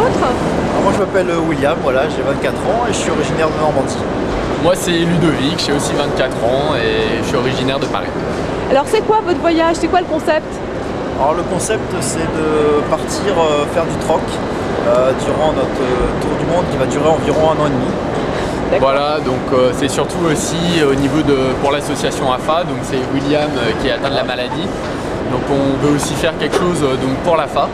l'autre? Moi je m'appelle William, voilà, j'ai 24 ans et je suis originaire de Normandie. Moi c'est Ludovic, j'ai aussi 24 ans et je suis originaire de Paris. Alors c'est quoi votre voyage? C'est quoi le concept? Alors le concept c'est de partir faire du troc durant notre tour du monde qui va durer environ 1 an et demi. Voilà, donc c'est surtout aussi au niveau pour l'association AFA, donc c'est William qui est atteint de la maladie. Donc on veut aussi faire quelque chose donc pour l'AFA.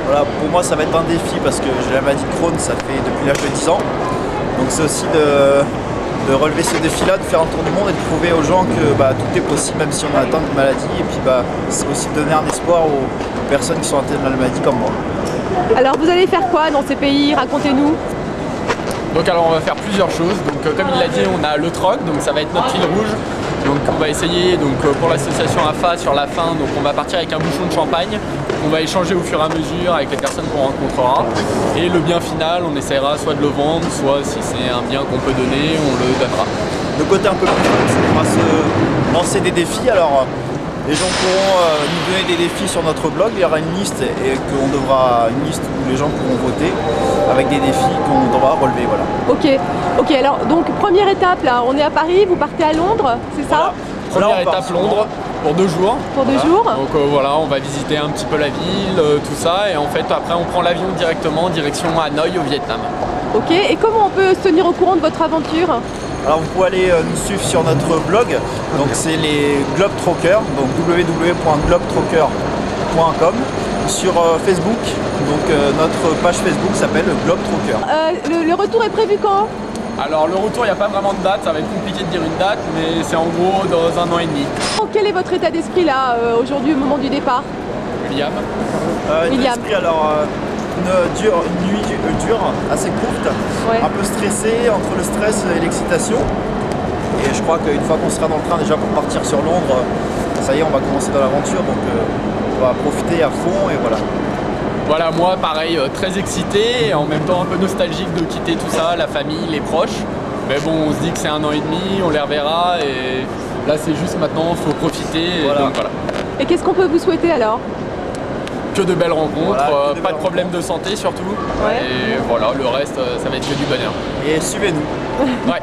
Voilà, pour moi ça va être un défi parce que j'ai la maladie de Crohn, ça fait depuis l'âge de 10 ans. Donc c'est aussi de relever ce défi-là, de faire un tour du monde et de prouver aux gens que tout est possible même si on a atteint de maladie. Et puis c'est aussi de donner un espoir aux personnes qui sont atteintes de la maladie comme moi. Alors vous allez faire quoi dans ces pays? Racontez-nous. Donc alors on va faire plusieurs choses. Donc comme il l'a dit, on a le troc, donc ça va être notre fil rouge. Donc on va essayer pour l'association AFA sur la fin, donc on va partir avec un bouchon de champagne. On va échanger au fur et à mesure avec les personnes qu'on rencontrera. Et le bien final, on essaiera soit de le vendre, soit si c'est un bien qu'on peut donner, on le donnera. Le côté un peu plus fun, c'est qu'on va se lancer des défis. Alors les gens pourront nous donner des défis sur notre blog. Il y aura une liste une liste où les gens pourront voter avec des défis qu'on devra relever. Voilà. Ok. Alors donc première étape là, on est à Paris, vous partez à Londres, c'est ça? Première étape Londres pour 2 jours. Pour 2 jours. Donc voilà, on va visiter un petit peu la ville, tout ça, et en fait après on prend l'avion directement direction Hanoï au Vietnam. Ok. Et comment on peut se tenir au courant de votre aventure? Alors vous pouvez aller nous suivre sur notre blog, donc c'est les Globetrockers, donc www.globetrocker.com. Sur Facebook, donc notre page Facebook s'appelle Globetrocker. Le retour est prévu quand? Alors le retour, il n'y a pas vraiment de date, ça va être compliqué de dire une date, mais c'est en gros dans 1 an et demi. Quel est votre état d'esprit là aujourd'hui au moment du départ? William. William. Alors une nuit dure, assez courte, Ouais. un peu stressée entre le stress et l'excitation. Et je crois qu'une fois qu'on sera dans le train déjà pour partir sur Londres, ça y est, on va commencer dans l'aventure, donc on va profiter à fond et voilà. Voilà, moi pareil, très excité et en même temps un peu nostalgique de quitter tout ça, la famille, les proches. Mais bon, on se dit que c'est 1 an et demi, on les reverra et là c'est juste maintenant, il faut profiter. Voilà. Et donc voilà. Et qu'est-ce qu'on peut vous souhaiter alors? Que de belles rencontres, Voilà, que de pas belles de problème de santé surtout. Ouais. Et voilà, le reste, ça va être que du bonheur. Et suivez-nous. Ouais.